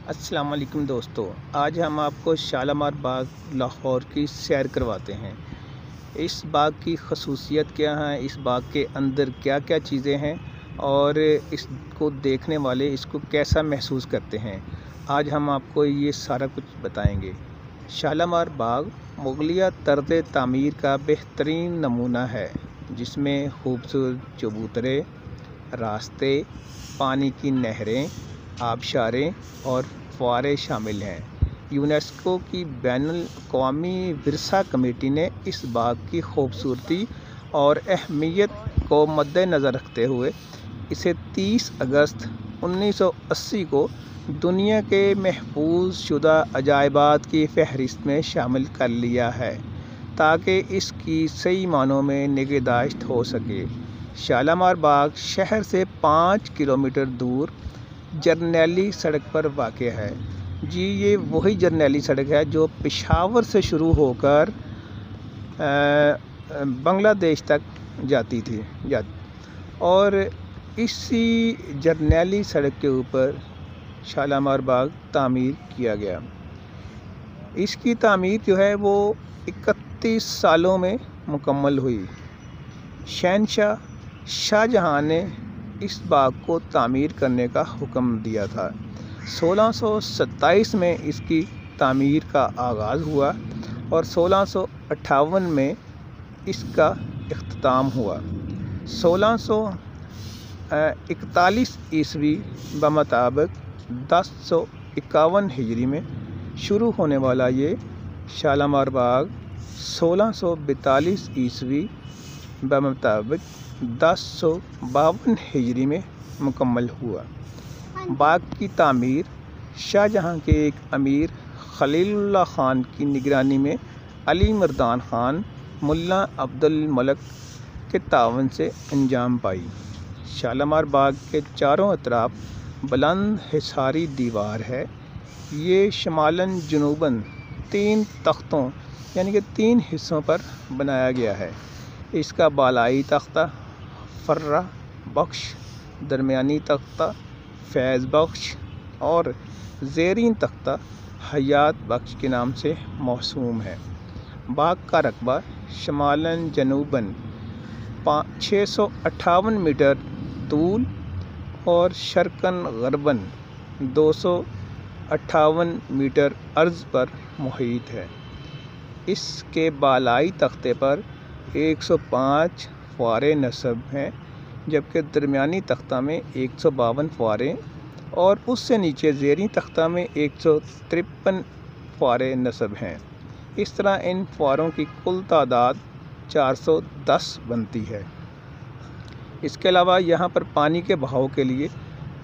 अस्सलाम वालेकुम दोस्तों, आज हम आपको शालामार बाग लाहौर की सैर करवाते हैं। इस बाग की खसूसियत क्या है, इस बाग के अंदर क्या क्या चीज़ें हैं और इसको देखने वाले इसको कैसा महसूस करते हैं, आज हम आपको ये सारा कुछ बताएंगे। शालामार बाग मुगलिया तर्ज़ तामीर का बेहतरीन नमूना है, जिसमें खूबसूरत चबूतरे, रास्ते, पानी की नहरें, आबशारें और फव्वारे शामिल हैं। यूनेस्को की बैनुल-अक़वामी विरसा कमेटी ने इस बाग की खूबसूरती और अहमियत को मद्देनज़र रखते हुए इसे 30 अगस्त 1980 को दुनिया के महफूज शुदा अजायबात की फ़हरिस्त में शामिल कर लिया है, ताकि इसकी सही मानों में निगहदाश्त हो सके। शालामार बाग शहर से 5 किलोमीटर दूर जरनैली सड़क पर वाक़ है। जी, ये वही जरनैली सड़क है जो पेशावर से शुरू होकर बांग्लादेश तक जाती थी और इसी जरनैली सड़क के ऊपर शालामार बाग तामीर किया गया। इसकी तामीर जो है वो 31 सालों में मुकम्मल हुई। शहंशाह शाहजहां ने इस बाग को तामीर करने का हुक्म दिया था। 1627 में इसकी तामीर का आगाज़ हुआ और 1658 में इसका इख्तिताम हुआ। 1641 ईस्वी बमुताबिक 1051 हिजरी में शुरू होने वाला ये शालामार बाग 1642 ईस्वी बमुताबिक 1052 हिजरी में मुकम्मल हुआ। बाग की तामीर शाहजहां के एक अमीर खलीलुल्लाह खान की निगरानी में अली मर्दान खान मुल्ला अब्दुल मलिक के तावन से अंजाम पाई। शालामार बाग के चारों अतराफ बुलंद हिसारी दीवार है। ये शमालन जनूबन 3 तख्तों यानी कि 3 हिस्सों पर बनाया गया है। इसका बालाई तख्ता फर्रा बख्श, दरमियानी तख्ता फैज़ बख्श और ज़ेरीन तख्ता हयात बख्श के नाम से मौसूम है। बाग का रकबा शमालन जनूबन 658 मीटर तूल और शर्कन गरबन 258 मीटर अर्ज़ पर मुहित है। इसके बालाई तख्ते पर 105 फव्वारे नस्ब हैं, जबकि दरमियानी तख्ता में 152 फव्वारे और उससे नीचे ज़ेरी तख्ता में 153 फव्वारे नस्ब हैं। इस तरह इन फव्वारों की कुल तादाद 410 बनती है। इसके अलावा यहाँ पर पानी के बहाव के लिए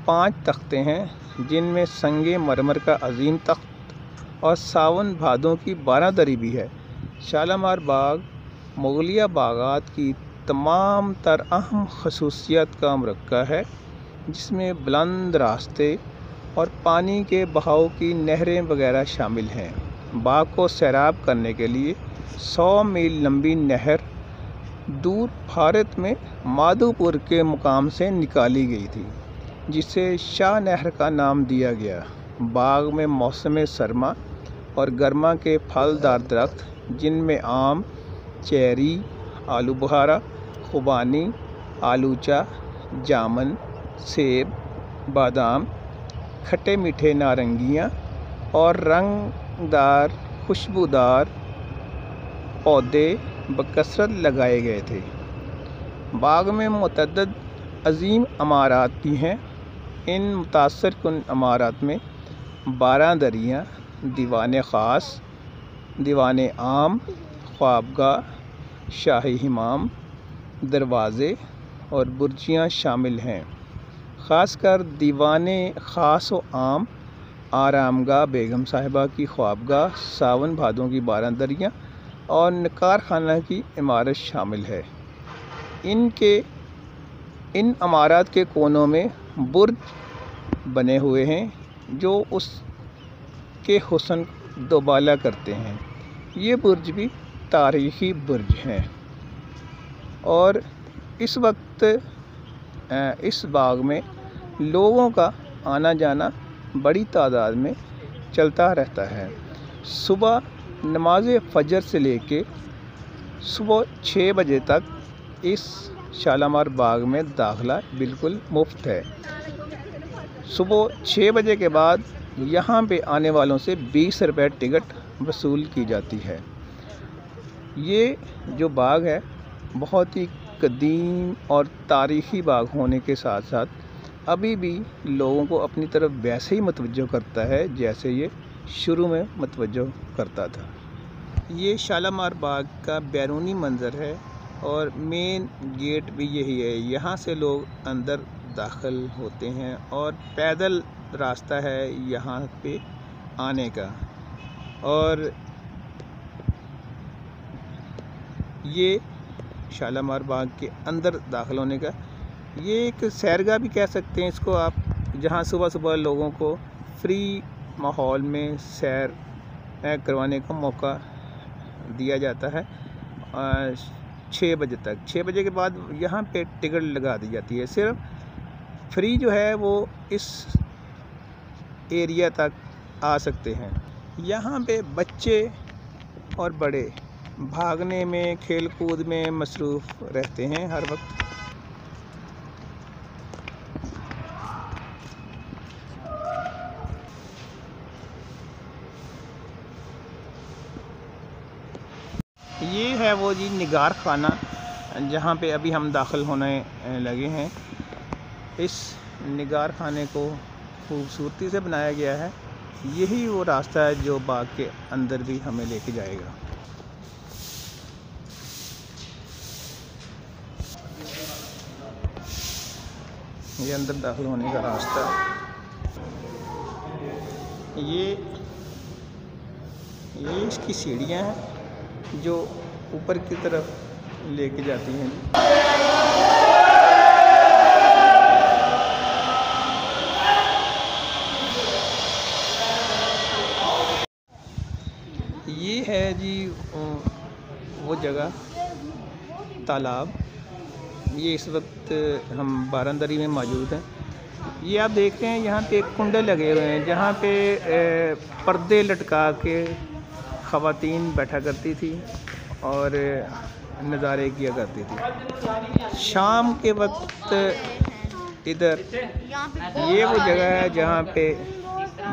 5 तख्ते हैं, जिनमें संगे मरमर का अजीम तख्त और सावन भादों की 12 दरी भी है। शालामार बाग मुगलिया बागात की तमाम तर अहम खसूसियत का मरक्का है, जिसमें बुलंद रास्ते और पानी के बहाव की नहरें वगैरह शामिल हैं। बाग को सैराब करने के लिए 100 मील लंबी नहर दूर भारत में माधोपुर के मुकाम से निकाली गई थी, जिसे शाह नहर का नाम दिया गया। बाग में मौसम सरमा और गर्मा के फलदार दरख्त, जिनमें आम, चेरी, आलू बुखारा, खुबानी, आलूचा, जामन, सेब, बादाम, खट्टे मीठे नारंगियाँ और रंगदार खुशबूदार पौधे बकसरत लगाए गए थे। बाग में मुतअद्दिद अजीम अमारात भी हैं। इन मुतासर कुन अमारात में 12 दरियाँ, दीवान ख़ास, दीवान आम, ख्वाबगाह, शाही हिमाम, दरवाज़े और बुर्जियाँ शामिल हैं। ख़ासकर दीवान ख़ास व आम, आरामगाह बेगम साहिबा की ख्वाबगाह, सावन भादों की 12 दरियाँ और निकार खाना की इमारत शामिल है। इन अमारात के कोनों में बुर्ज बने हुए हैं, जो उसके हुस्न दोबाला करते हैं। ये बुर्ज भी तारीख़ी बुर्ज हैं और इस वक्त इस बाग में लोगों का आना जाना बड़ी तादाद में चलता रहता है। सुबह नमाज फजर से लेके सुबह 6 बजे तक इस शालामार बाग में दाखिला बिल्कुल मुफ्त है। सुबह 6 बजे के बाद यहाँ पे आने वालों से 20 रुपये टिकट वसूल की जाती है। ये जो बाग है बहुत ही कदीम और तारीख़ी बाग होने के साथ साथ अभी भी लोगों को अपनी तरफ वैसे ही मतवज्जो करता है जैसे ये शुरू में मतवज्जो करता था। ये शालामार बाग का बैरूनी मंज़र है और मेन गेट भी यही है। यहाँ से लोग अंदर दाखिल होते हैं और पैदल रास्ता है यहाँ पे आने का। और ये शालामार बाग के अंदर दाखिल होने का ये एक सैरगाह भी कह सकते हैं इसको आप, जहाँ सुबह सुबह लोगों को फ्री माहौल में सैर करवाने का मौका दिया जाता है 6 बजे तक। 6 बजे के बाद यहाँ पे टिकट लगा दी जाती है। सिर्फ फ्री जो है वो इस एरिया तक आ सकते हैं। यहाँ पे बच्चे और बड़े भागने में, खेल कूद में मसरूफ़ रहते हैं हर वक्त। ये है वो जी निगार खाना जहाँ पे अभी हम दाखिल होने लगे हैं। इस निगार खाने को खूबसूरती से बनाया गया है। यही वो रास्ता है जो बाग के अंदर भी हमें लेके जाएगा। ये अंदर दाखिल होने का रास्ता, ये इसकी सीढ़ियाँ हैं जो ऊपर की तरफ लेके जाती हैं। ये है जी वो जगह तालाब। ये इस वक्त हम बारांदरी में मौजूद हैं। ये आप देख रहे हैं यहाँ पे कुंडे लगे हुए हैं जहाँ पे पर्दे लटका के ख़वातीन बैठा करती थी और नज़ारे किया करती थी। शाम के वक्त इधर ये वो जगह है जहाँ पे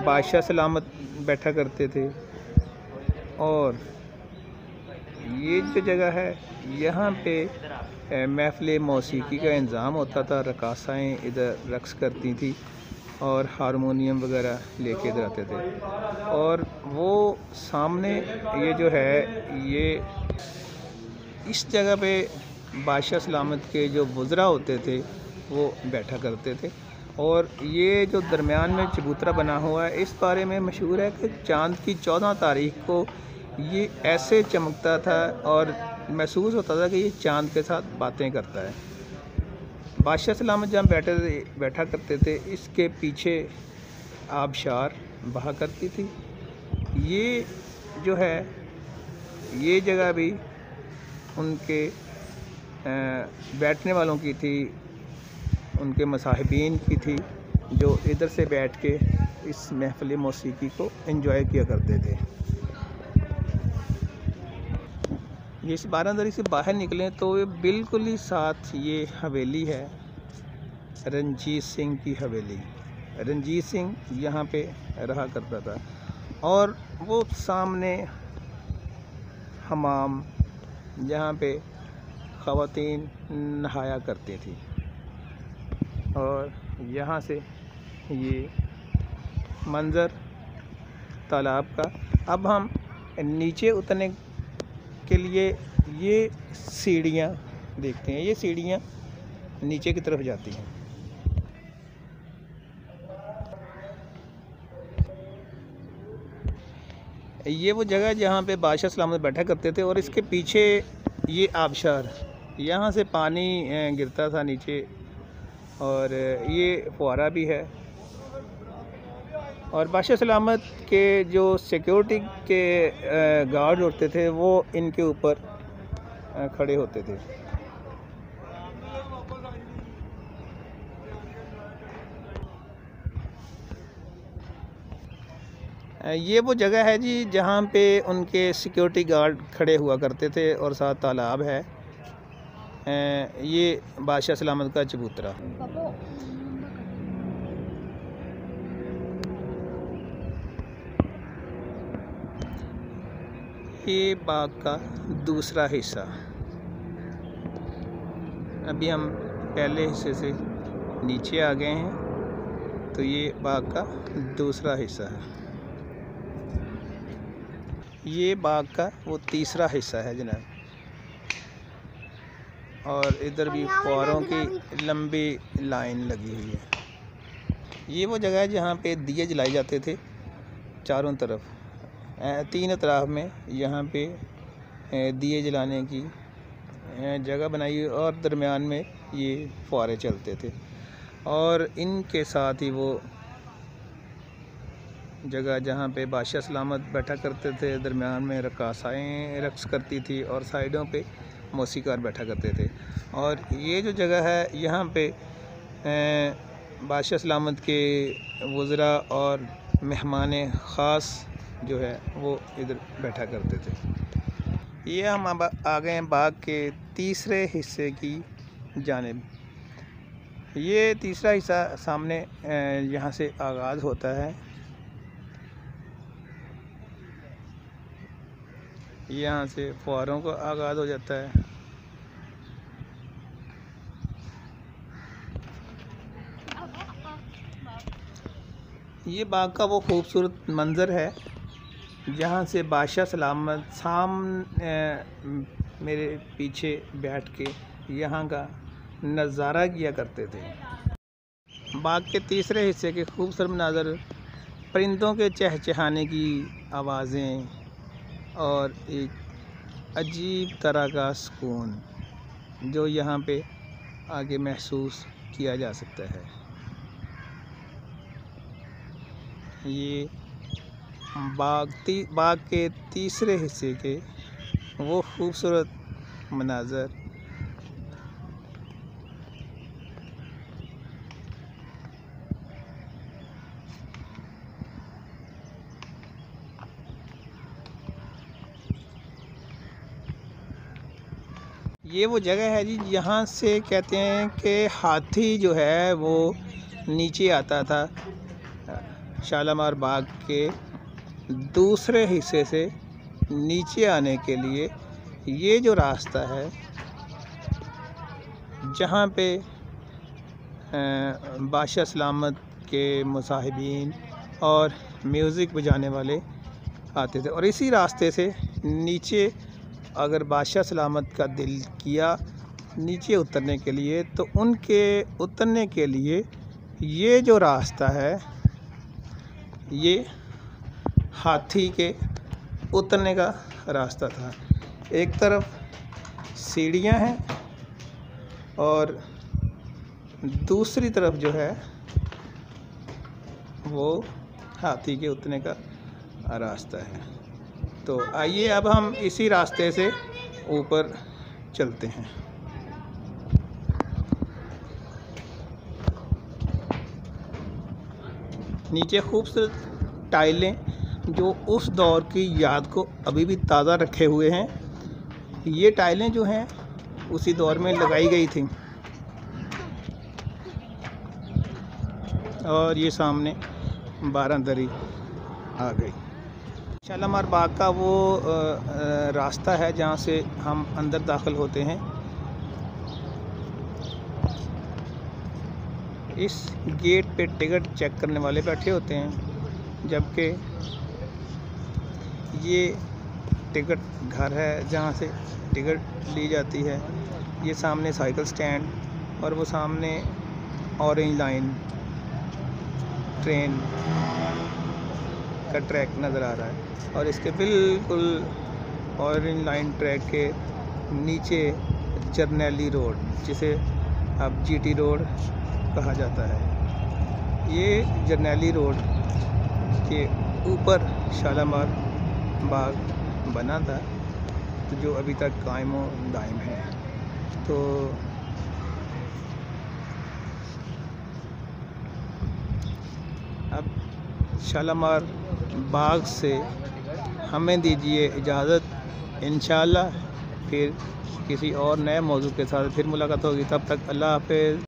बादशाह सलामत बैठा करते थे। और ये जो जगह है यहाँ पे महफ़िल मौसीकी का इंतज़ाम होता था। रकासाएँ इधर रक़्स करती थी और हारमोनियम वगैरह लेके इधर आते थे। और वो सामने ये जो है ये इस जगह पे बादशाह सलामत के जो वज़रा होते थे वो बैठा करते थे। और ये जो दरमियान में चबूतरा बना हुआ है इस बारे में मशहूर है कि चाँद की 14 तारीख़ को ये ऐसे चमकता था और महसूस होता था कि ये चाँद के साथ बातें करता है। बादशाह सलामत जहाँ बैठा करते थे इसके पीछे आबशार बहा करती थी। ये जो है ये जगह भी उनके बैठने वालों की थी, उनके मसाहिबीन की थी जो इधर से बैठ के इस महफ़िल मौसीकी को एंजॉय किया करते थे। ये इस बारांदरी से बाहर निकलें तो ये बिल्कुल ही साथ ये हवेली है, रंजीत सिंह की हवेली। रंजीत सिंह यहाँ पे रहा करता था। और वो सामने हमाम जहाँ पे ख़वातीन नहाया करती थी। और यहाँ से ये मंज़र तालाब का। अब हम नीचे उतरने के लिए ये सीढ़ियाँ देखते हैं। ये सीढ़ियाँ नीचे की तरफ जाती हैं। ये वो जगह जहाँ पे बादशाह सलामत बैठा करते थे और इसके पीछे ये आबशार, यहाँ से पानी गिरता था नीचे और ये फुहारा भी है। और बादशाह सलामत के जो सिक्योरिटी के गार्ड होते थे वो इनके ऊपर खड़े होते थे। ये वो जगह है जी जहाँ पे उनके सिक्योरिटी गार्ड खड़े हुआ करते थे और साथ तालाब है। ये बादशाह सलामत का चबूतरा। ये बाग का दूसरा हिस्सा। अभी हम पहले हिस्से से नीचे आ गए हैं, तो ये बाग का दूसरा हिस्सा है। ये बाग का वो तीसरा हिस्सा है जनाब। और इधर भी फुआरों की लंबी लाइन लगी हुई है। ये वो जगह है जहाँ पे दिए जलाए जाते थे चारों तरफ। 3 अतराफ में यहाँ पे दिए जलाने की जगह बनाई और दरमियान में ये फुआरे चलते थे। और इनके साथ ही वो जगह जहाँ पे बादशाह सलामत बैठा करते थे, दरमियान में रकासाएँ रक्स करती थी और साइडों पे मौसीकार बैठा करते थे। और ये जो जगह है यहाँ पे बादशाह सलामत के वज़रा और मेहमान ख़ास जो है वो इधर बैठा करते थे। ये हम अब आ गए हैं बाग के तीसरे हिस्से की जानिब। ये तीसरा हिस्सा सामने यहाँ से आगाज़ होता है। यहाँ से फुआरों का आगाज़ हो जाता है। ये बाग का वो खूबसूरत मंज़र है जहाँ से बादशाह सलामत मेरे पीछे बैठ के यहाँ का नज़ारा किया करते थे। बाग के तीसरे हिस्से के खूबसूरत मनाज़र, परिंदों के चहचहाने की आवाज़ें और एक अजीब तरह का सुकून जो यहाँ पे आगे महसूस किया जा सकता है। ये बाग के तीसरे हिस्से के वो खूबसूरत मनाज़र। ये वो जगह है जी यहाँ से कहते हैं कि हाथी जो है वो नीचे आता था शालामार बाग के दूसरे हिस्से से नीचे आने के लिए। ये जो रास्ता है जहाँ पे बादशाह सलामत के मुसाहिबीन और म्यूज़िक बजाने वाले आते थे, और इसी रास्ते से नीचे अगर बादशाह सलामत का दिल किया नीचे उतरने के लिए, तो उनके उतरने के लिए ये जो रास्ता है ये हाथी के उतरने का रास्ता था। एक तरफ सीढ़ियाँ हैं और दूसरी तरफ जो है वो हाथी के उतरने का रास्ता है। तो आइए अब हम इसी रास्ते से ऊपर चलते हैं। नीचे खूबसूरत टाइलें जो उस दौर की याद को अभी भी ताज़ा रखे हुए हैं। ये टाइलें जो हैं उसी दौर में लगाई गई थी। और ये सामने बारादरी आ गई। शालामार बाग का वो रास्ता है जहाँ से हम अंदर दाखिल होते हैं। इस गेट पे टिकट चेक करने वाले बैठे होते हैं, जबकि ये टिकट घर है जहाँ से टिकट ली जाती है। ये सामने साइकिल स्टैंड और वो सामने ऑरेंज लाइन ट्रेन का ट्रैक नज़र आ रहा है, और इसके बिल्कुल ऑरेंज लाइन ट्रैक के नीचे जरनैली रोड, जिसे अब जीटी रोड कहा जाता है। ये जरनैली रोड के ऊपर शालामार बाग बना था, तो जो अभी तक कायम व दायम है। तो अब शालामार बाग से हमें दीजिए इजाज़त। इंशाअल्लाह फिर किसी और नए मौजू के साथ फिर मुलाकात होगी। तब तक अल्लाह हाफ़िज़।